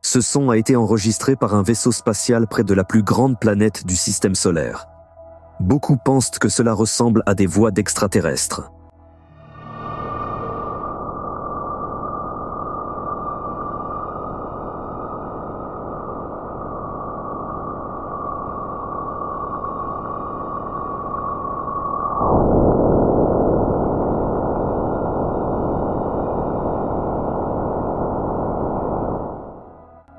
Ce son a été enregistré par un vaisseau spatial près de la plus grande planète du système solaire. Beaucoup pensent que cela ressemble à des voix d'extraterrestres.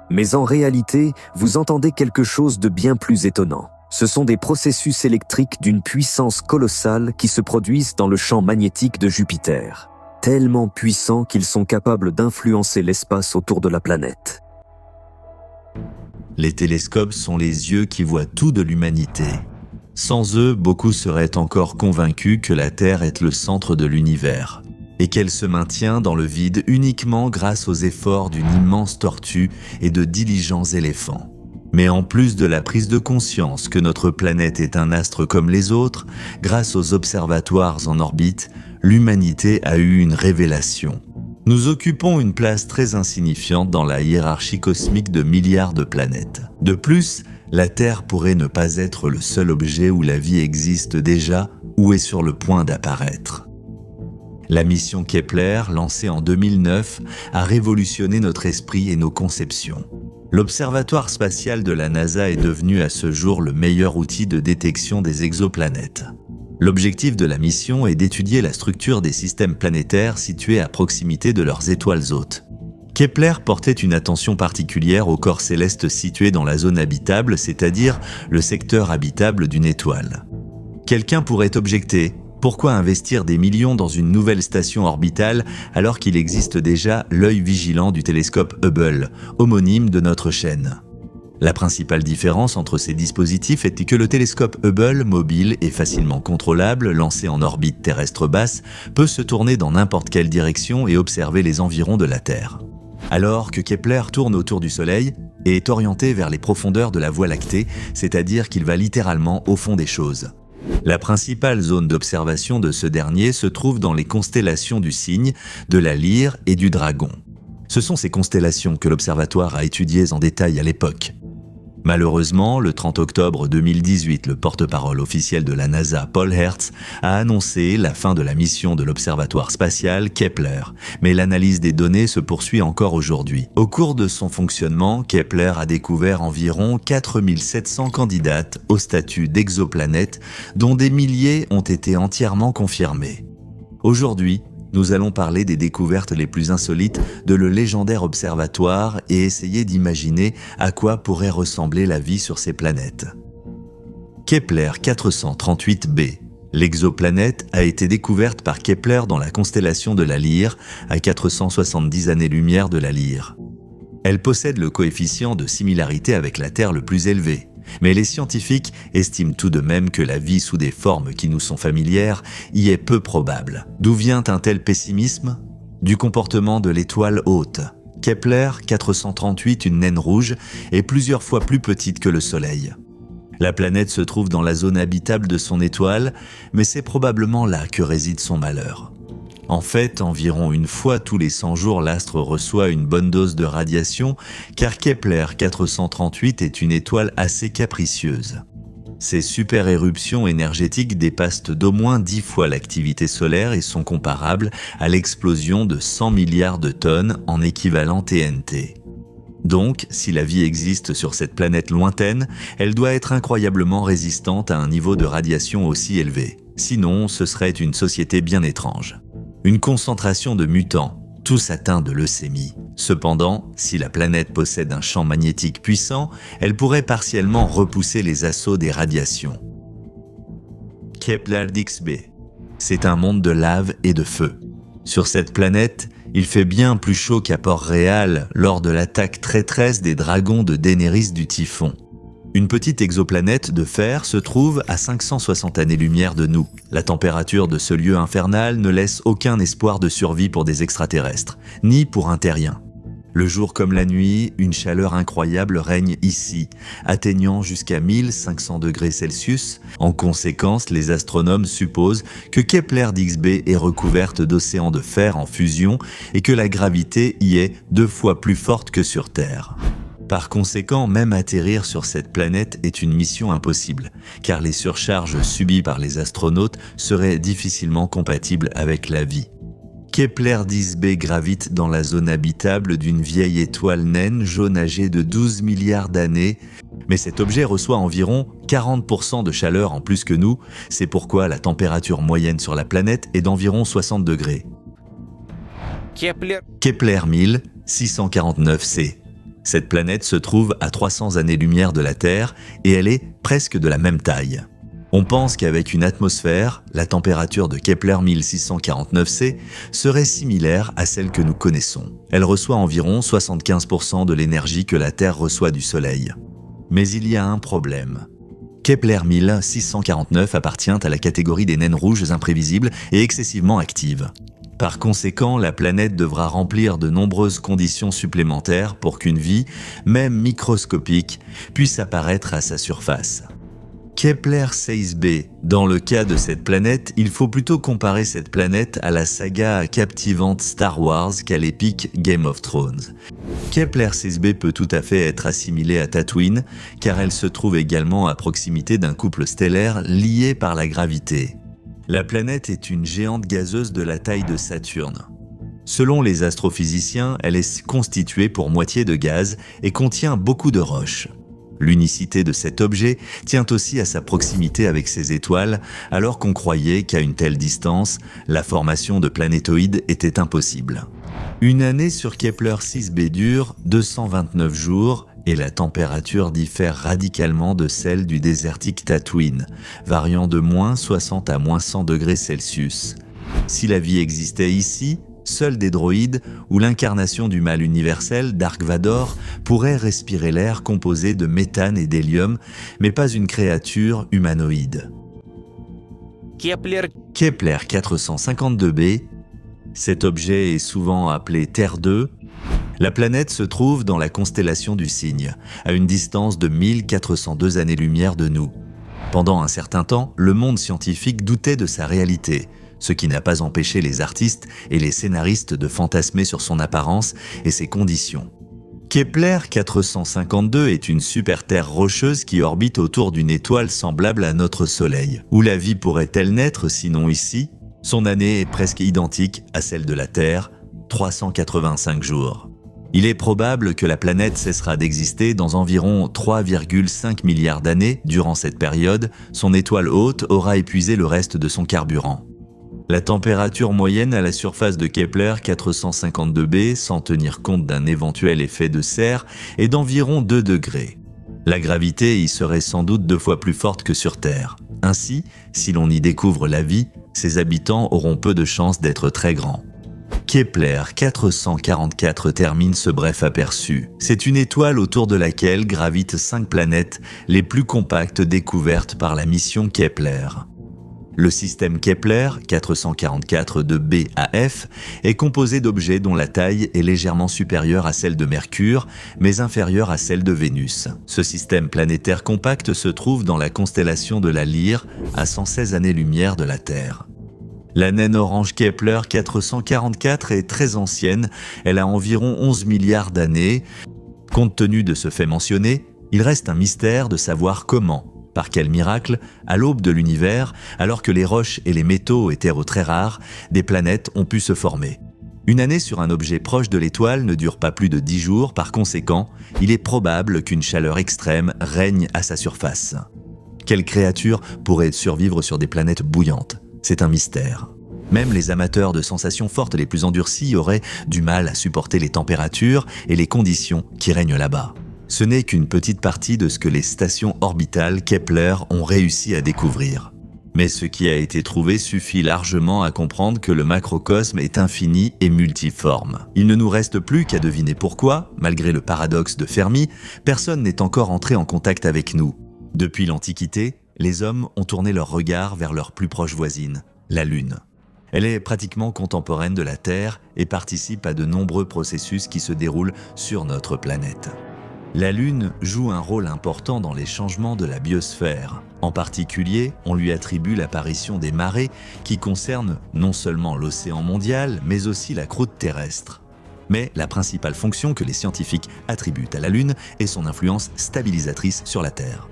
Mais en réalité, vous entendez quelque chose de bien plus étonnant. Ce sont des processus électriques d'une puissance colossale qui se produisent dans le champ magnétique de Jupiter, tellement puissants qu'ils sont capables d'influencer l'espace autour de la planète. Les télescopes sont les yeux qui voient tout de l'humanité. Sans eux, beaucoup seraient encore convaincus que la Terre est le centre de l'univers et qu'elle se maintient dans le vide uniquement grâce aux efforts d'une immense tortue et de diligents éléphants. Mais en plus de la prise de conscience que notre planète est un astre comme les autres, grâce aux observatoires en orbite, l'humanité a eu une révélation. Nous occupons une place très insignifiante dans la hiérarchie cosmique de milliards de planètes. De plus, la Terre pourrait ne pas être le seul objet où la vie existe déjà ou est sur le point d'apparaître. La mission Kepler, lancée en 2009, a révolutionné notre esprit et nos conceptions. L'observatoire spatial de la NASA est devenu à ce jour le meilleur outil de détection des exoplanètes. L'objectif de la mission est d'étudier la structure des systèmes planétaires situés à proximité de leurs étoiles hôtes. Kepler portait une attention particulière aux corps célestes situés dans la zone habitable, c'est-à-dire le secteur habitable d'une étoile. Quelqu'un pourrait objecter: pourquoi investir des millions dans une nouvelle station orbitale alors qu'il existe déjà l'œil vigilant du télescope Hubble, homonyme de notre chaîne? La principale différence entre ces dispositifs était que le télescope Hubble, mobile et facilement contrôlable, lancé en orbite terrestre basse, peut se tourner dans n'importe quelle direction et observer les environs de la Terre. Alors que Kepler tourne autour du Soleil et est orienté vers les profondeurs de la Voie lactée, c'est-à-dire qu'il va littéralement au fond des choses. La principale zone d'observation de ce dernier se trouve dans les constellations du Cygne, de la Lyre et du Dragon. Ce sont ces constellations que l'observatoire a étudiées en détail à l'époque. Malheureusement, le 30 octobre 2018, le porte-parole officiel de la NASA, Paul Hertz, a annoncé la fin de la mission de l'observatoire spatial Kepler. Mais l'analyse des données se poursuit encore aujourd'hui. Au cours de son fonctionnement, Kepler a découvert environ 4700 candidates au statut d'exoplanète, dont des milliers ont été entièrement confirmées. Aujourd'hui, nous allons parler des découvertes les plus insolites de le légendaire observatoire et essayer d'imaginer à quoi pourrait ressembler la vie sur ces planètes. Kepler 438b. L'exoplanète a été découverte par Kepler dans la constellation de la Lyre, à 470 années-lumière de la Lyre. Elle possède le coefficient de similarité avec la Terre le plus élevé. Mais les scientifiques estiment tout de même que la vie sous des formes qui nous sont familières y est peu probable. D'où vient un tel pessimisme? Du comportement de l'étoile hôte. Kepler 438, une naine rouge, est plusieurs fois plus petite que le Soleil. La planète se trouve dans la zone habitable de son étoile, mais c'est probablement là que réside son malheur. En fait, environ une fois tous les 100 jours, l'astre reçoit une bonne dose de radiation, car Kepler 438 est une étoile assez capricieuse. Ces super-éruptions énergétiques dépassent d'au moins 10 fois l'activité solaire et sont comparables à l'explosion de 100 milliards de tonnes en équivalent TNT. Donc, si la vie existe sur cette planète lointaine, elle doit être incroyablement résistante à un niveau de radiation aussi élevé. Sinon, ce serait une société bien étrange. Une concentration de mutants, tous atteints de leucémie. Cependant, si la planète possède un champ magnétique puissant, elle pourrait partiellement repousser les assauts des radiations. Kepler XB. C'est un monde de lave et de feu. Sur cette planète, il fait bien plus chaud qu'à Port-Réal lors de l'attaque traîtresse des dragons de Daenerys du Typhon. Une petite exoplanète de fer se trouve à 560 années-lumière de nous. La température de ce lieu infernal ne laisse aucun espoir de survie pour des extraterrestres, ni pour un terrien. Le jour comme la nuit, une chaleur incroyable règne ici, atteignant jusqu'à 1500 degrés Celsius. En conséquence, les astronomes supposent que Kepler XB est recouverte d'océans de fer en fusion et que la gravité y est 2 fois plus forte que sur Terre. Par conséquent, même atterrir sur cette planète est une mission impossible, car les surcharges subies par les astronautes seraient difficilement compatibles avec la vie. Kepler 10b gravite dans la zone habitable d'une vieille étoile naine jaune âgée de 12 milliards d'années, mais cet objet reçoit environ 40% de chaleur en plus que nous, c'est pourquoi la température moyenne sur la planète est d'environ 60 degrés. Kepler 1000, 649c. Cette planète se trouve à 300 années-lumière de la Terre et elle est presque de la même taille. On pense qu'avec une atmosphère, la température de Kepler 1649c serait similaire à celle que nous connaissons. Elle reçoit environ 75% de l'énergie que la Terre reçoit du Soleil. Mais il y a un problème. Kepler 1649 appartient à la catégorie des naines rouges imprévisibles et excessivement actives. Par conséquent, la planète devra remplir de nombreuses conditions supplémentaires pour qu'une vie, même microscopique, puisse apparaître à sa surface. Kepler 16b. Dans le cas de cette planète, il faut plutôt comparer cette planète à la saga captivante Star Wars qu'à l'épique Game of Thrones. Kepler 16b peut tout à fait être assimilée à Tatooine, car elle se trouve également à proximité d'un couple stellaire lié par la gravité. La planète est une géante gazeuse de la taille de Saturne. Selon les astrophysiciens, elle est constituée pour moitié de gaz et contient beaucoup de roches. L'unicité de cet objet tient aussi à sa proximité avec ses étoiles, alors qu'on croyait qu'à une telle distance, la formation de planétoïdes était impossible. Une année sur Kepler 6b dure 229 jours et la température diffère radicalement de celle du désertique Tatooine, variant de moins 60 à moins 100 degrés Celsius. Si la vie existait ici, seuls des droïdes ou l'incarnation du mal universel, Dark Vador, pourraient respirer l'air composé de méthane et d'hélium, mais pas une créature humanoïde. Kepler 452b. Cet objet est souvent appelé Terre 2. La planète se trouve dans la constellation du Cygne, à une distance de 1402 années-lumière de nous. Pendant un certain temps, le monde scientifique doutait de sa réalité, ce qui n'a pas empêché les artistes et les scénaristes de fantasmer sur son apparence et ses conditions. Kepler 452 est une super-Terre rocheuse qui orbite autour d'une étoile semblable à notre Soleil. Où la vie pourrait-elle naître sinon ici? Son année est presque identique à celle de la Terre, 385 jours. Il est probable que la planète cessera d'exister dans environ 3,5 milliards d'années. Durant cette période, son étoile hôte aura épuisé le reste de son carburant. La température moyenne à la surface de Kepler 452b, sans tenir compte d'un éventuel effet de serre, est d'environ 2 degrés. La gravité y serait sans doute 2 fois plus forte que sur Terre. Ainsi, si l'on y découvre la vie, ses habitants auront peu de chances d'être très grands. Kepler 444 termine ce bref aperçu. C'est une étoile autour de laquelle gravitent 5 planètes, les plus compactes découvertes par la mission Kepler. Le système Kepler 444 de B à F est composé d'objets dont la taille est légèrement supérieure à celle de Mercure, mais inférieure à celle de Vénus. Ce système planétaire compact se trouve dans la constellation de la Lyre, à 116 années-lumière de la Terre. La naine orange Kepler 444 est très ancienne, elle a environ 11 milliards d'années. Compte tenu de ce fait mentionné, il reste un mystère de savoir comment, par quel miracle, à l'aube de l'univers, alors que les roches et les métaux étaient très rares, des planètes ont pu se former. Une année sur un objet proche de l'étoile ne dure pas plus de 10 jours, par conséquent, il est probable qu'une chaleur extrême règne à sa surface. Quelle créature pourrait survivre sur des planètes bouillantes? C'est un mystère. Même les amateurs de sensations fortes les plus endurcis auraient du mal à supporter les températures et les conditions qui règnent là-bas. Ce n'est qu'une petite partie de ce que les stations orbitales Kepler ont réussi à découvrir. Mais ce qui a été trouvé suffit largement à comprendre que le macrocosme est infini et multiforme. Il ne nous reste plus qu'à deviner pourquoi, malgré le paradoxe de Fermi, personne n'est encore entré en contact avec nous. Depuis l'Antiquité, les hommes ont tourné leur regard vers leur plus proche voisine, la Lune. Elle est pratiquement contemporaine de la Terre et participe à de nombreux processus qui se déroulent sur notre planète. La Lune joue un rôle important dans les changements de la biosphère. En particulier, on lui attribue l'apparition des marées qui concernent non seulement l'océan mondial, mais aussi la croûte terrestre. Mais la principale fonction que les scientifiques attribuent à la Lune est son influence stabilisatrice sur la Terre.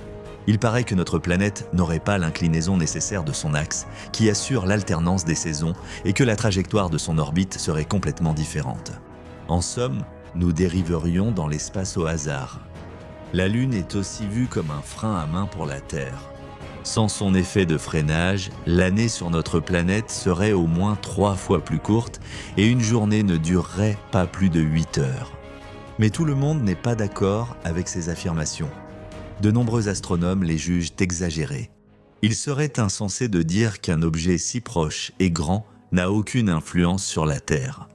Il paraît que notre planète n'aurait pas l'inclinaison nécessaire de son axe, qui assure l'alternance des saisons, et que la trajectoire de son orbite serait complètement différente. En somme, nous dériverions dans l'espace au hasard. La Lune est aussi vue comme un frein à main pour la Terre. Sans son effet de freinage, l'année sur notre planète serait au moins 3 fois plus courte et une journée ne durerait pas plus de 8 heures. Mais tout le monde n'est pas d'accord avec ces affirmations. De nombreux astronomes les jugent exagérées. Il serait insensé de dire qu'un objet si proche et grand n'a aucune influence sur la Terre.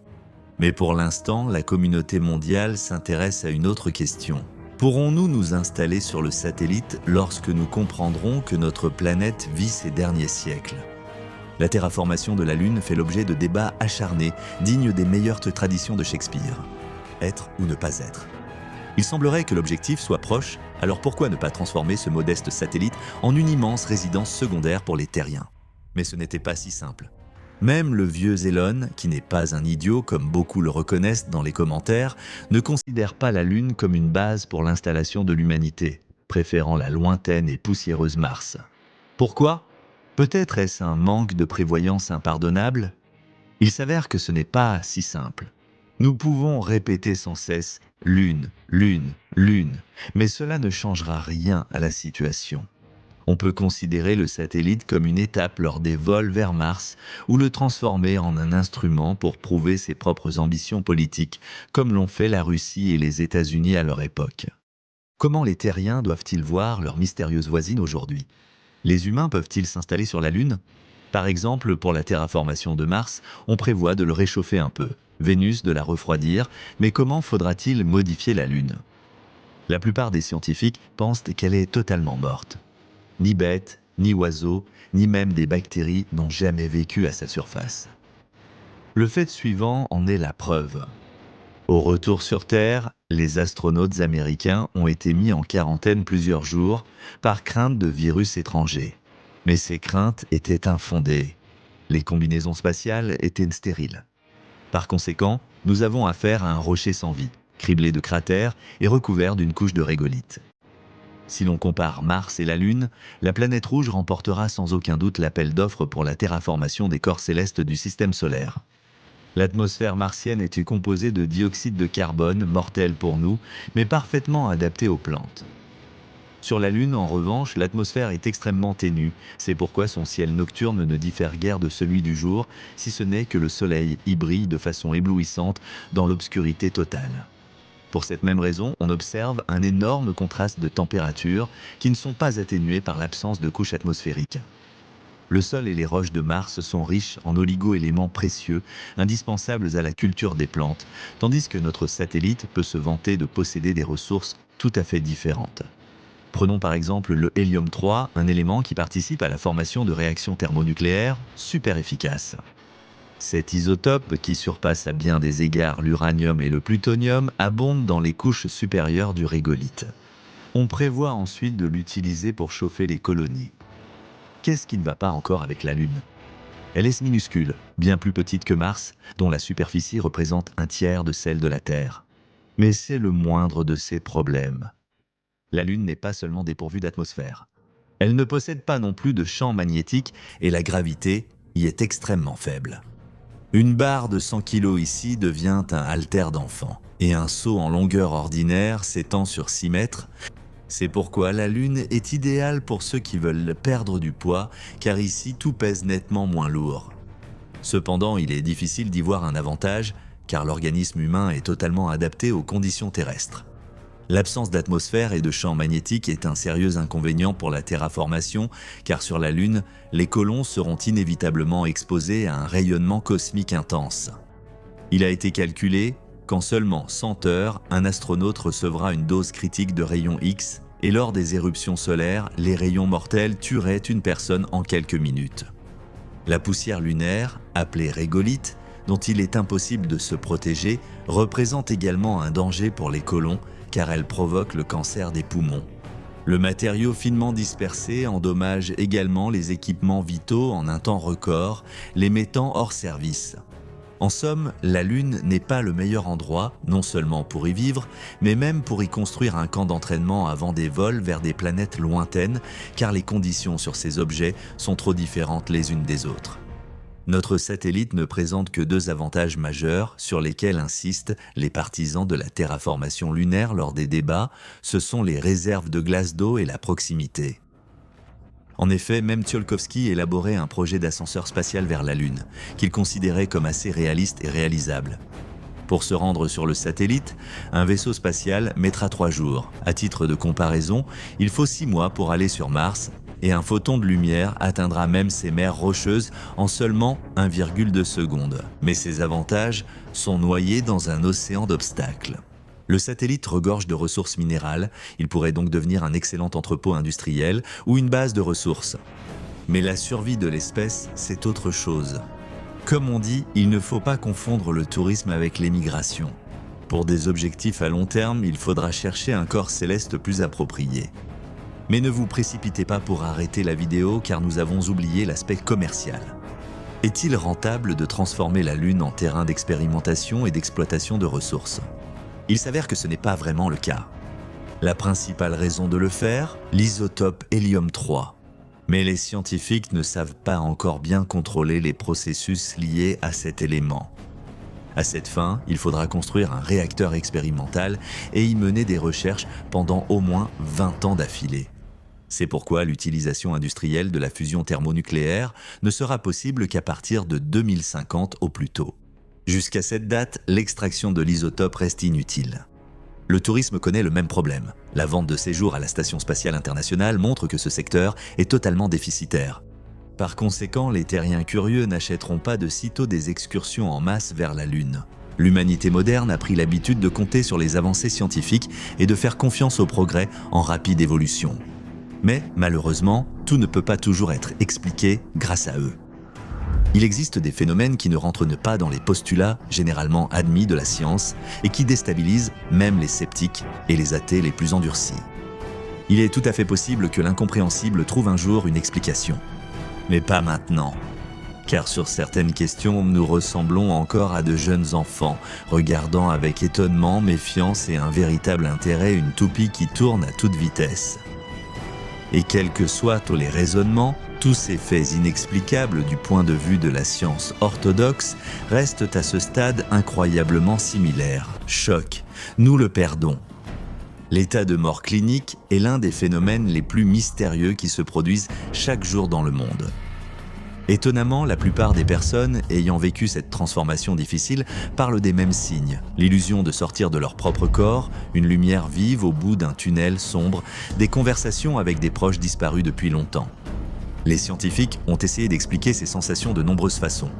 Mais pour l'instant, la communauté mondiale s'intéresse à une autre question. Pourrons-nous nous installer sur le satellite lorsque nous comprendrons que notre planète vit ses derniers siècles? La terraformation de la Lune fait l'objet de débats acharnés, dignes des meilleures traditions de Shakespeare. Être ou ne pas être. Il semblerait que l'objectif soit proche, alors pourquoi ne pas transformer ce modeste satellite en une immense résidence secondaire pour les terriens? Mais ce n'était pas si simple. Même le vieux Elon, qui n'est pas un idiot comme beaucoup le reconnaissent dans les commentaires, ne considère pas la Lune comme une base pour l'installation de l'humanité, préférant la lointaine et poussiéreuse Mars. Pourquoi? Peut-être est-ce un manque de prévoyance impardonnable? Il s'avère que ce n'est pas si simple. Nous pouvons répéter sans cesse « Lune, Lune, Lune », mais cela ne changera rien à la situation. On peut considérer le satellite comme une étape lors des vols vers Mars ou le transformer en un instrument pour prouver ses propres ambitions politiques, comme l'ont fait la Russie et les États-Unis à leur époque. Comment les terriens doivent-ils voir leur mystérieuse voisine aujourd'hui? Les humains peuvent-ils s'installer sur la Lune? Par exemple, pour la terraformation de Mars, on prévoit de le réchauffer un peu, Vénus de la refroidir, mais comment faudra-t-il modifier la Lune? La plupart des scientifiques pensent qu'elle est totalement morte. Ni bêtes, ni oiseaux, ni même des bactéries n'ont jamais vécu à sa surface. Le fait suivant en est la preuve. Au retour sur Terre, les astronautes américains ont été mis en quarantaine plusieurs jours par crainte de virus étrangers. Mais ces craintes étaient infondées. Les combinaisons spatiales étaient stériles. Par conséquent, nous avons affaire à un rocher sans vie, criblé de cratères et recouvert d'une couche de régolithes. Si l'on compare Mars et la Lune, la planète rouge remportera sans aucun doute l'appel d'offres pour la terraformation des corps célestes du système solaire. L'atmosphère martienne était composée de dioxyde de carbone, mortel pour nous, mais parfaitement adapté aux plantes. Sur la Lune, en revanche, l'atmosphère est extrêmement ténue, c'est pourquoi son ciel nocturne ne diffère guère de celui du jour, si ce n'est que le soleil y brille de façon éblouissante dans l'obscurité totale. Pour cette même raison, on observe un énorme contraste de température qui ne sont pas atténués par l'absence de couche atmosphérique. Le sol et les roches de Mars sont riches en oligo-éléments précieux, indispensables à la culture des plantes, tandis que notre satellite peut se vanter de posséder des ressources tout à fait différentes. Prenons par exemple le hélium-3, un élément qui participe à la formation de réactions thermonucléaires super efficaces. Cet isotope, qui surpasse à bien des égards l'uranium et le plutonium, abonde dans les couches supérieures du régolithe. On prévoit ensuite de l'utiliser pour chauffer les colonies. Qu'est-ce qui ne va pas encore avec la Lune? Elle est minuscule, bien plus petite que Mars, dont la superficie représente un tiers de celle de la Terre. Mais c'est le moindre de ses problèmes. La Lune n'est pas seulement dépourvue d'atmosphère. Elle ne possède pas non plus de champ magnétique et la gravité y est extrêmement faible. Une barre de 100 kg ici devient un haltère d'enfant, et un saut en longueur ordinaire s'étend sur 6 mètres. C'est pourquoi la Lune est idéale pour ceux qui veulent perdre du poids, car ici tout pèse nettement moins lourd. Cependant, il est difficile d'y voir un avantage, car l'organisme humain est totalement adapté aux conditions terrestres. L'absence d'atmosphère et de champ magnétique est un sérieux inconvénient pour la terraformation, car sur la Lune, les colons seront inévitablement exposés à un rayonnement cosmique intense. Il a été calculé qu'en seulement 100 heures, un astronaute recevra une dose critique de rayons X, et lors des éruptions solaires, les rayons mortels tueraient une personne en quelques minutes. La poussière lunaire, appelée régolithe, dont il est impossible de se protéger, représente également un danger pour les colons, car elle provoque le cancer des poumons. Le matériau finement dispersé endommage également les équipements vitaux en un temps record, les mettant hors service. En somme, la Lune n'est pas le meilleur endroit, non seulement pour y vivre, mais même pour y construire un camp d'entraînement avant des vols vers des planètes lointaines, car les conditions sur ces objets sont trop différentes les unes des autres. Notre satellite ne présente que deux avantages majeurs sur lesquels insistent les partisans de la terraformation lunaire lors des débats, ce sont les réserves de glace d'eau et la proximité. En effet, même Tsiolkovsky élaborait un projet d'ascenseur spatial vers la Lune, qu'il considérait comme assez réaliste et réalisable. Pour se rendre sur le satellite, un vaisseau spatial mettra 3 jours. À titre de comparaison, il faut 6 mois pour aller sur Mars, et un photon de lumière atteindra même ces mers rocheuses en seulement 1,2 secondes. Mais ces avantages sont noyés dans un océan d'obstacles. Le satellite regorge de ressources minérales, il pourrait donc devenir un excellent entrepôt industriel ou une base de ressources. Mais la survie de l'espèce, c'est autre chose. Comme on dit, il ne faut pas confondre le tourisme avec l'émigration. Pour des objectifs à long terme, il faudra chercher un corps céleste plus approprié. Mais ne vous précipitez pas pour arrêter la vidéo car nous avons oublié l'aspect commercial. Est-il rentable de transformer la Lune en terrain d'expérimentation et d'exploitation de ressources ? Il s'avère que ce n'est pas vraiment le cas. La principale raison de le faire, l'isotope hélium-3. Mais les scientifiques ne savent pas encore bien contrôler les processus liés à cet élément. À cette fin, il faudra construire un réacteur expérimental et y mener des recherches pendant au moins 20 ans d'affilée. C'est pourquoi l'utilisation industrielle de la fusion thermonucléaire ne sera possible qu'à partir de 2050 au plus tôt. Jusqu'à cette date, l'extraction de l'isotope reste inutile. Le tourisme connaît le même problème. La vente de séjours à la Station spatiale internationale montre que ce secteur est totalement déficitaire. Par conséquent, les terriens curieux n'achèteront pas de sitôt des excursions en masse vers la Lune. L'humanité moderne a pris l'habitude de compter sur les avancées scientifiques et de faire confiance au progrès en rapide évolution. Mais, malheureusement, tout ne peut pas toujours être expliqué grâce à eux. Il existe des phénomènes qui ne rentrent pas dans les postulats généralement admis de la science et qui déstabilisent même les sceptiques et les athées les plus endurcis. Il est tout à fait possible que l'incompréhensible trouve un jour une explication. Mais pas maintenant. Car sur certaines questions, nous ressemblons encore à de jeunes enfants, regardant avec étonnement, méfiance et un véritable intérêt une toupie qui tourne à toute vitesse. Et quels que soient les raisonnements, tous ces faits inexplicables du point de vue de la science orthodoxe restent à ce stade incroyablement similaires. Choc, nous le perdons. L'état de mort clinique est l'un des phénomènes les plus mystérieux qui se produisent chaque jour dans le monde. Étonnamment, la plupart des personnes ayant vécu cette transformation difficile parlent des mêmes signes. L'illusion de sortir de leur propre corps, une lumière vive au bout d'un tunnel sombre, des conversations avec des proches disparus depuis longtemps. Les scientifiques ont essayé d'expliquer ces sensations de nombreuses façons.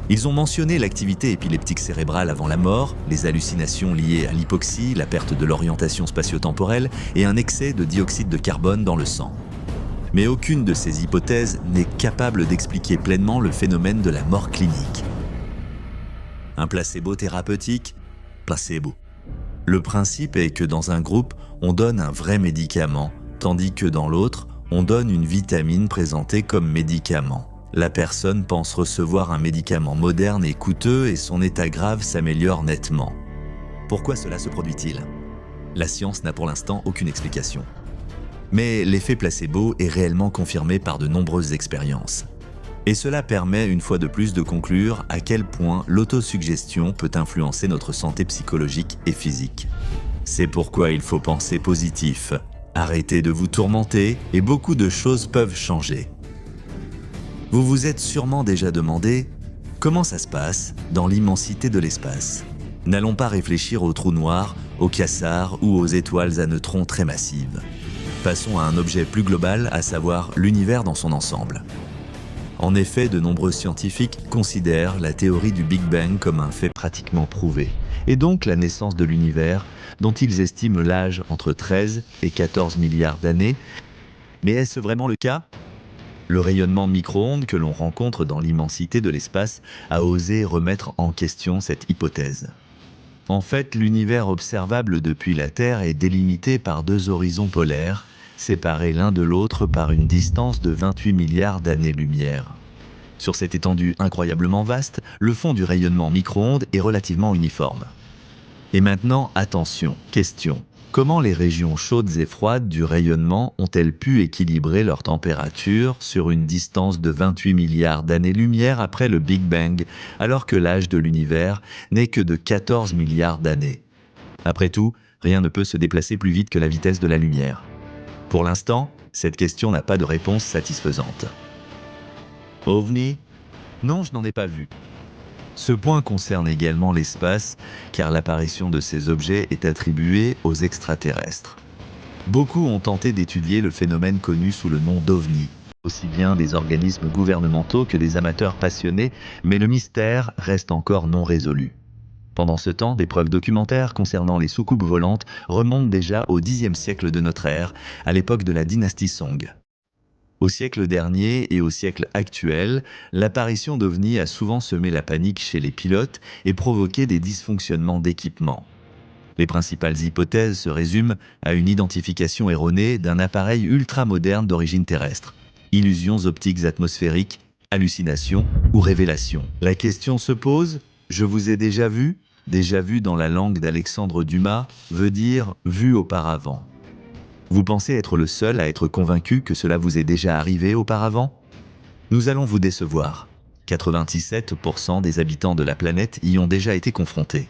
Ils ont mentionné l'activité épileptique cérébrale avant la mort, les hallucinations liées à l'hypoxie, la perte de l'orientation spatio-temporelle et un excès de dioxyde de carbone dans le sang. Mais aucune de ces hypothèses n'est capable d'expliquer pleinement le phénomène de la mort clinique. Un placebo thérapeutique, placebo. Le principe est que dans un groupe, on donne un vrai médicament, tandis que dans l'autre, on donne une vitamine présentée comme médicament. La personne pense recevoir un médicament moderne et coûteux et son état grave s'améliore nettement. Pourquoi cela se produit-il ? La science n'a pour l'instant aucune explication. Mais l'effet placebo est réellement confirmé par de nombreuses expériences. Et cela permet une fois de plus de conclure à quel point l'autosuggestion peut influencer notre santé psychologique et physique. C'est pourquoi il faut penser positif. Arrêtez de vous tourmenter et beaucoup de choses peuvent changer. Vous vous êtes sûrement déjà demandé comment ça se passe dans l'immensité de l'espace. N'allons pas réfléchir aux trous noirs, aux quasars ou aux étoiles à neutrons très massives. Passons à un objet plus global, à savoir l'univers dans son ensemble. En effet, de nombreux scientifiques considèrent la théorie du Big Bang comme un fait pratiquement prouvé, et donc la naissance de l'univers, dont ils estiment l'âge entre 13 et 14 milliards d'années. Mais est-ce vraiment le cas ? Le rayonnement micro-ondes que l'on rencontre dans l'immensité de l'espace a osé remettre en question cette hypothèse. En fait, l'univers observable depuis la Terre est délimité par 2 horizons polaires, séparés l'un de l'autre par une distance de 28 milliards d'années-lumière. Sur cette étendue incroyablement vaste, le fond du rayonnement micro-ondes est relativement uniforme. Et maintenant, attention, question. Comment les régions chaudes et froides du rayonnement ont-elles pu équilibrer leur température sur une distance de 28 milliards d'années-lumière après le Big Bang, alors que l'âge de l'univers n'est que de 14 milliards d'années? Après tout, rien ne peut se déplacer plus vite que la vitesse de la lumière. Pour l'instant, cette question n'a pas de réponse satisfaisante. OVNI? Non, je n'en ai pas vu. Ce point concerne également l'espace, car l'apparition de ces objets est attribuée aux extraterrestres. Beaucoup ont tenté d'étudier le phénomène connu sous le nom d'OVNI, aussi bien des organismes gouvernementaux que des amateurs passionnés, mais le mystère reste encore non résolu. Pendant ce temps, des preuves documentaires concernant les soucoupes volantes remontent déjà au Xe siècle de notre ère, à l'époque de la dynastie Song. Au siècle dernier et au siècle actuel, l'apparition d'OVNI a souvent semé la panique chez les pilotes et provoqué des dysfonctionnements d'équipement. Les principales hypothèses se résument à une identification erronée d'un appareil ultra-moderne d'origine terrestre, illusions optiques atmosphériques, hallucinations ou révélations. La question se pose, je vous ai déjà vu? Déjà vu dans la langue d'Alexandre Dumas veut dire vu auparavant. Vous pensez être le seul à être convaincu que cela vous est déjà arrivé auparavant? Nous allons vous décevoir. 97% des habitants de la planète y ont déjà été confrontés.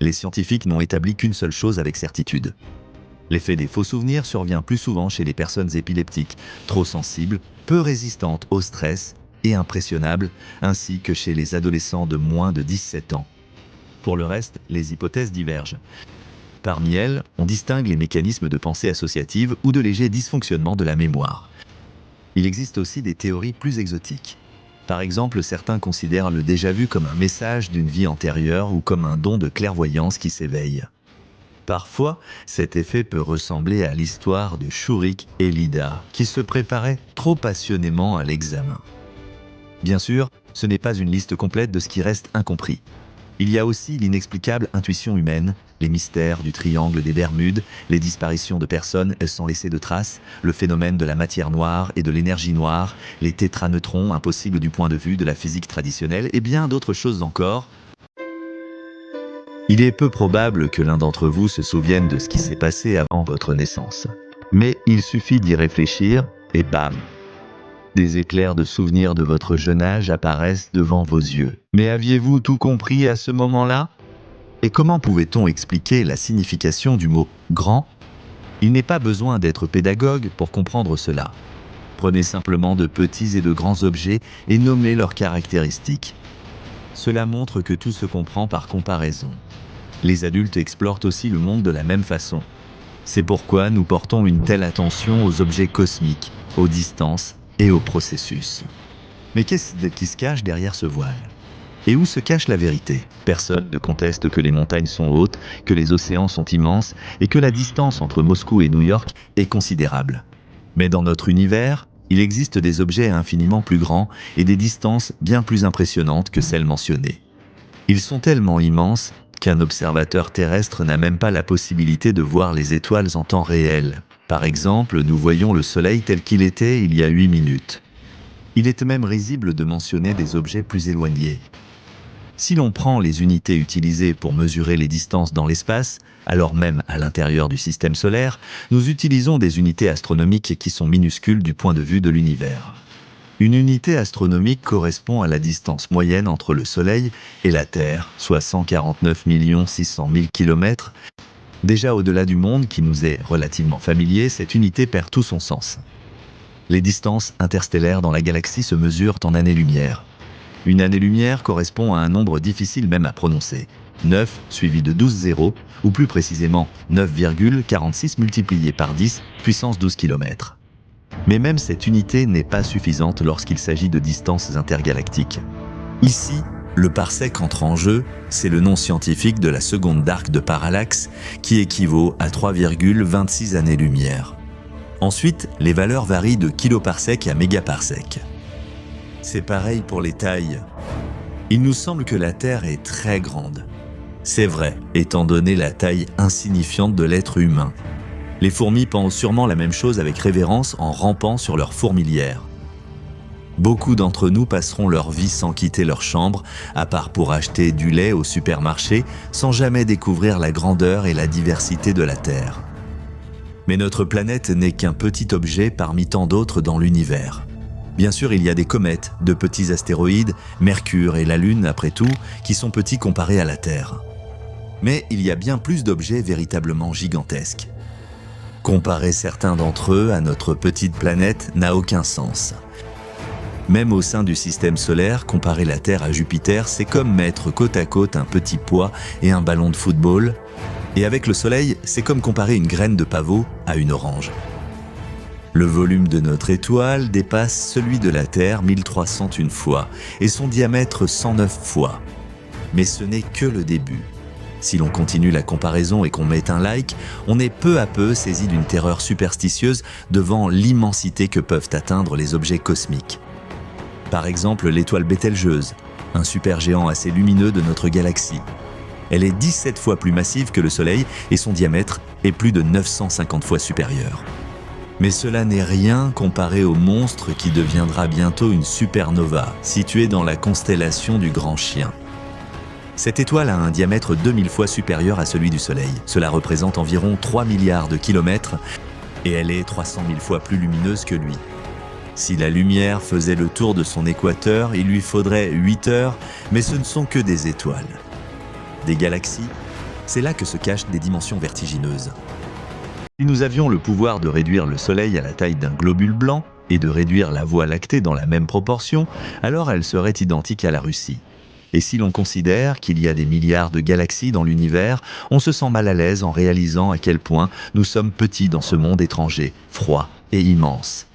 Les scientifiques n'ont établi qu'une seule chose avec certitude. L'effet des faux souvenirs survient plus souvent chez les personnes épileptiques, trop sensibles, peu résistantes au stress et impressionnables, ainsi que chez les adolescents de moins de 17 ans. Pour le reste, les hypothèses divergent. Parmi elles, on distingue les mécanismes de pensée associative ou de légers dysfonctionnements de la mémoire. Il existe aussi des théories plus exotiques. Par exemple, certains considèrent le déjà-vu comme un message d'une vie antérieure ou comme un don de clairvoyance qui s'éveille. Parfois, cet effet peut ressembler à l'histoire de Shurik et Lida, qui se préparaient trop passionnément à l'examen. Bien sûr, ce n'est pas une liste complète de ce qui reste incompris. Il y a aussi l'inexplicable intuition humaine, les mystères du triangle des Bermudes, les disparitions de personnes sans laisser de traces, le phénomène de la matière noire et de l'énergie noire, les tétraneutrons impossibles du point de vue de la physique traditionnelle et bien d'autres choses encore. Il est peu probable que l'un d'entre vous se souvienne de ce qui s'est passé avant votre naissance. Mais il suffit d'y réfléchir et bam! Des éclairs de souvenirs de votre jeune âge apparaissent devant vos yeux. Mais aviez-vous tout compris à ce moment-là? Et comment pouvait-on expliquer la signification du mot « grand » ? Il n'est pas besoin d'être pédagogue pour comprendre cela. Prenez simplement de petits et de grands objets et nommez leurs caractéristiques. Cela montre que tout se comprend par comparaison. Les adultes explorent aussi le monde de la même façon. C'est pourquoi nous portons une telle attention aux objets cosmiques, aux distances et aux processus. Mais qu'est-ce qui se cache derrière ce voile? Et où se cache la vérité? Personne ne conteste que les montagnes sont hautes, que les océans sont immenses et que la distance entre Moscou et New York est considérable. Mais dans notre univers, il existe des objets infiniment plus grands et des distances bien plus impressionnantes que celles mentionnées. Ils sont tellement immenses qu'un observateur terrestre n'a même pas la possibilité de voir les étoiles en temps réel. Par exemple, nous voyons le Soleil tel qu'il était il y a 8 minutes. Il est même risible de mentionner des objets plus éloignés. Si l'on prend les unités utilisées pour mesurer les distances dans l'espace, alors même à l'intérieur du système solaire, nous utilisons des unités astronomiques qui sont minuscules du point de vue de l'univers. Une unité astronomique correspond à la distance moyenne entre le Soleil et la Terre, soit 149 600 000 km. Déjà au-delà du monde qui nous est relativement familier, cette unité perd tout son sens. Les distances interstellaires dans la galaxie se mesurent en années-lumière. Une année-lumière correspond à un nombre difficile même à prononcer. 9 suivi de 12 zéros, ou plus précisément 9,46 multiplié par 10 puissance 12 km. Mais même cette unité n'est pas suffisante lorsqu'il s'agit de distances intergalactiques. Ici, le parsec entre en jeu, c'est le nom scientifique de la seconde d'arc de parallaxe qui équivaut à 3,26 années-lumière. Ensuite, les valeurs varient de kiloparsec à mégaparsec. C'est pareil pour les tailles. Il nous semble que la Terre est très grande. C'est vrai, étant donné la taille insignifiante de l'être humain. Les fourmis pensent sûrement la même chose avec révérence en rampant sur leur fourmilière. Beaucoup d'entre nous passeront leur vie sans quitter leur chambre, à part pour acheter du lait au supermarché, sans jamais découvrir la grandeur et la diversité de la Terre. Mais notre planète n'est qu'un petit objet parmi tant d'autres dans l'univers. Bien sûr, il y a des comètes, de petits astéroïdes, Mercure et la Lune, après tout, qui sont petits comparés à la Terre. Mais il y a bien plus d'objets véritablement gigantesques. Comparer certains d'entre eux à notre petite planète n'a aucun sens. Même au sein du système solaire, comparer la Terre à Jupiter, c'est comme mettre côte à côte un petit pois et un ballon de football. Et avec le Soleil, c'est comme comparer une graine de pavot à une orange. Le volume de notre étoile dépasse celui de la Terre 1301 fois et son diamètre 109 fois. Mais ce n'est que le début. Si l'on continue la comparaison et qu'on met un like, on est peu à peu saisi d'une terreur superstitieuse devant l'immensité que peuvent atteindre les objets cosmiques. Par exemple, l'étoile Bételgeuse, un supergéant assez lumineux de notre galaxie. Elle est 17 fois plus massive que le Soleil et son diamètre est plus de 950 fois supérieur. Mais cela n'est rien comparé au monstre qui deviendra bientôt une supernova, située dans la constellation du Grand Chien. Cette étoile a un diamètre 2000 fois supérieur à celui du Soleil. Cela représente environ 3 milliards de kilomètres et elle est 300 000 fois plus lumineuse que lui. Si la lumière faisait le tour de son équateur, il lui faudrait 8 heures, mais ce ne sont que des étoiles. Des galaxies, c'est là que se cachent des dimensions vertigineuses. Si nous avions le pouvoir de réduire le Soleil à la taille d'un globule blanc et de réduire la Voie lactée dans la même proportion, alors elle serait identique à la Russie. Et si l'on considère qu'il y a des milliards de galaxies dans l'univers, on se sent mal à l'aise en réalisant à quel point nous sommes petits dans ce monde étranger, froid et immense.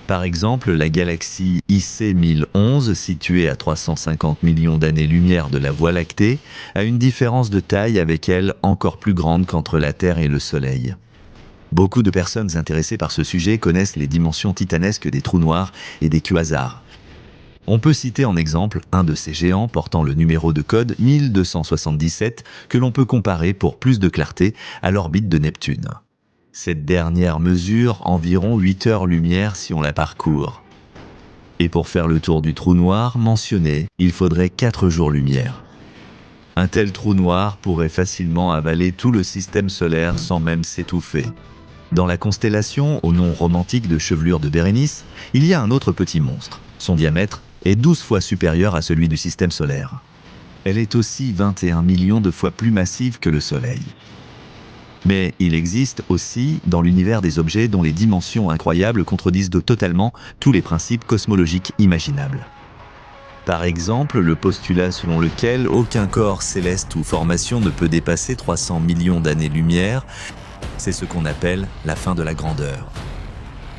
Par exemple, la galaxie IC 1011, située à 350 millions d'années-lumière de la Voie lactée, a une différence de taille avec elle encore plus grande qu'entre la Terre et le Soleil. Beaucoup de personnes intéressées par ce sujet connaissent les dimensions titanesques des trous noirs et des quasars. On peut citer en exemple un de ces géants portant le numéro de code 1277 que l'on peut comparer pour plus de clarté à l'orbite de Neptune. Cette dernière mesure environ 8 heures-lumière si on la parcourt. Et pour faire le tour du trou noir mentionné, il faudrait 4 jours-lumière. Un tel trou noir pourrait facilement avaler tout le système solaire sans même s'étouffer. Dans la constellation, au nom romantique de Chevelure de Bérénice, il y a un autre petit monstre. Son diamètre est 12 fois supérieur à celui du système solaire. Elle est aussi 21 millions de fois plus massive que le Soleil. Mais il existe aussi dans l'univers des objets dont les dimensions incroyables contredisent totalement tous les principes cosmologiques imaginables. Par exemple, le postulat selon lequel aucun corps céleste ou formation ne peut dépasser 300 millions d'années-lumière, c'est ce qu'on appelle la fin de la grandeur.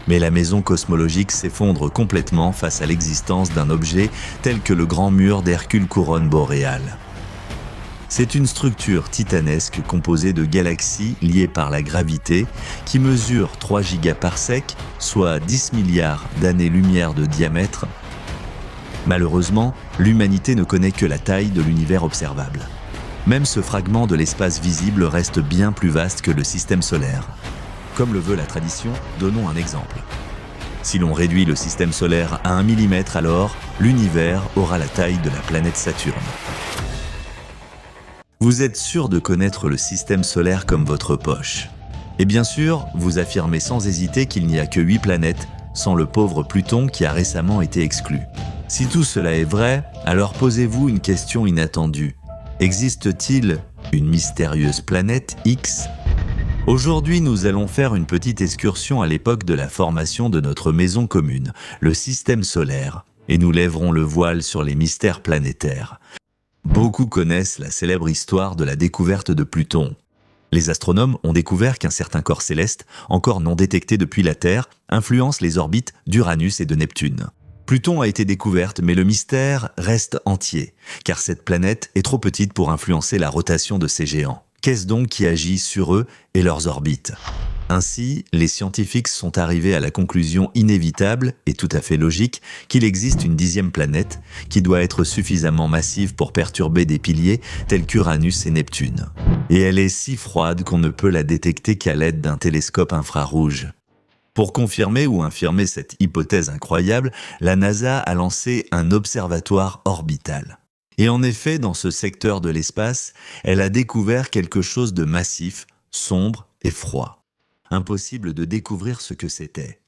Mais la maison cosmologique s'effondre complètement face à l'existence d'un objet tel que le grand mur d'Hercule couronne boréale. C'est une structure titanesque composée de galaxies liées par la gravité qui mesure 3 gigaparsecs, soit 10 milliards d'années-lumière de diamètre. Malheureusement, l'humanité ne connaît que la taille de l'univers observable. Même ce fragment de l'espace visible reste bien plus vaste que le système solaire. Comme le veut la tradition, donnons un exemple. Si l'on réduit le système solaire à 1 mm, alors l'univers aura la taille de la planète Saturne. Vous êtes sûr de connaître le système solaire comme votre poche. Et bien sûr, vous affirmez sans hésiter qu'il n'y a que 8 planètes, sans le pauvre Pluton qui a récemment été exclu. Si tout cela est vrai, alors posez-vous une question inattendue. Existe-t-il une mystérieuse planète X ? Aujourd'hui, nous allons faire une petite excursion à l'époque de la formation de notre maison commune, le système solaire, et nous lèverons le voile sur les mystères planétaires. Beaucoup connaissent la célèbre histoire de la découverte de Pluton. Les astronomes ont découvert qu'un certain corps céleste, encore non détecté depuis la Terre, influence les orbites d'Uranus et de Neptune. Pluton a été découverte, mais le mystère reste entier, car cette planète est trop petite pour influencer la rotation de ces géants. Qu'est-ce donc qui agit sur eux et leurs orbites ? Ainsi, les scientifiques sont arrivés à la conclusion inévitable et tout à fait logique qu'il existe une 10e planète qui doit être suffisamment massive pour perturber des piliers tels qu'Uranus et Neptune. Et elle est si froide qu'on ne peut la détecter qu'à l'aide d'un télescope infrarouge. Pour confirmer ou infirmer cette hypothèse incroyable, la NASA a lancé un observatoire orbital. Et en effet, dans ce secteur de l'espace, elle a découvert quelque chose de massif, sombre et froid. Impossible de découvrir ce que c'était.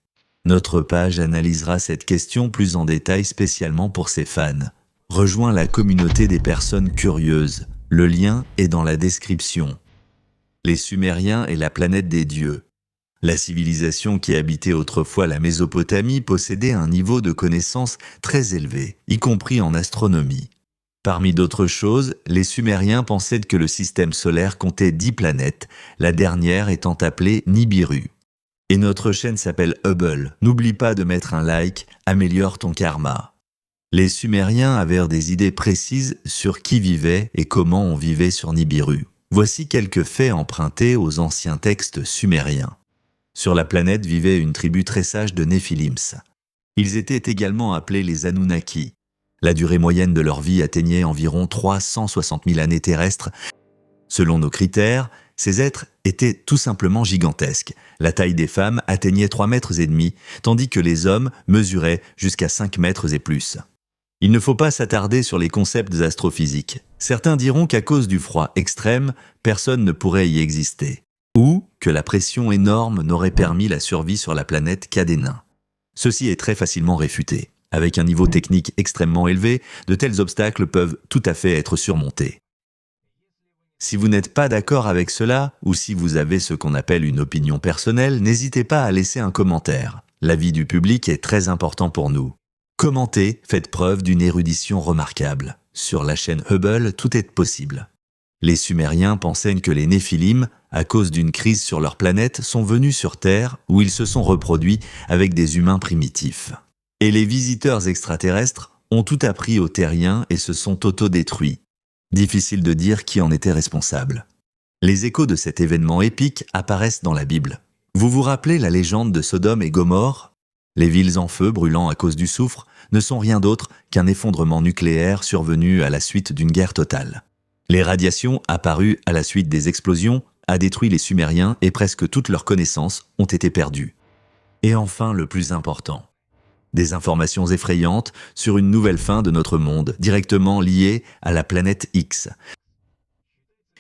Notre page analysera cette question plus en détail spécialement pour ses fans. Rejoins la communauté des personnes curieuses. Le lien est dans la description. Les Sumériens et la planète des dieux. La civilisation qui habitait autrefois la Mésopotamie possédait un niveau de connaissance très élevé, y compris en astronomie. Parmi d'autres choses, les Sumériens pensaient que le système solaire comptait 10 planètes, la dernière étant appelée Nibiru. Et notre chaîne s'appelle Hubble. N'oublie pas de mettre un like, améliore ton karma. Les Sumériens avaient des idées précises sur qui vivait et comment on vivait sur Nibiru. Voici quelques faits empruntés aux anciens textes sumériens. Sur la planète vivait une tribu très sage de Néphilims. Ils étaient également appelés les Anunnaki. La durée moyenne de leur vie atteignait environ 360 000 années terrestres. Selon nos critères, ces êtres étaient tout simplement gigantesques. La taille des femmes atteignait 3,5 mètres, tandis que les hommes mesuraient jusqu'à 5 mètres et plus. Il ne faut pas s'attarder sur les concepts astrophysiques. Certains diront qu'à cause du froid extrême, personne ne pourrait y exister. Ou que la pression énorme n'aurait permis la survie sur la planète qu'à des nains. Ceci est très facilement réfuté. Avec un niveau technique extrêmement élevé, de tels obstacles peuvent tout à fait être surmontés. Si vous n'êtes pas d'accord avec cela, ou si vous avez ce qu'on appelle une opinion personnelle, n'hésitez pas à laisser un commentaire. L'avis du public est très important pour nous. Commentez, faites preuve d'une érudition remarquable. Sur la chaîne Hubble, tout est possible. Les Sumériens pensaient que les Néphilim, à cause d'une crise sur leur planète, sont venus sur Terre où ils se sont reproduits avec des humains primitifs. Et les visiteurs extraterrestres ont tout appris aux Terriens et se sont autodétruits. Difficile de dire qui en était responsable. Les échos de cet événement épique apparaissent dans la Bible. Vous vous rappelez la légende de Sodome et Gomorrhe ? Les villes en feu brûlant à cause du soufre ne sont rien d'autre qu'un effondrement nucléaire survenu à la suite d'une guerre totale. Les radiations apparues à la suite des explosions a détruit les Sumériens et presque toutes leurs connaissances ont été perdues. Et enfin, le plus important. Des informations effrayantes sur une nouvelle fin de notre monde, directement liée à la planète X.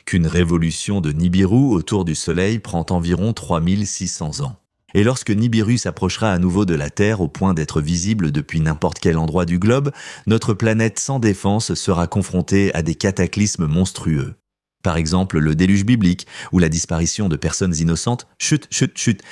Qu'une révolution de Nibiru autour du Soleil prend environ 3600 ans. Et lorsque Nibiru s'approchera à nouveau de la Terre au point d'être visible depuis n'importe quel endroit du globe, notre planète sans défense sera confrontée à des cataclysmes monstrueux. Par exemple, le déluge biblique ou la disparition de personnes innocentes. Chut, chut, chut.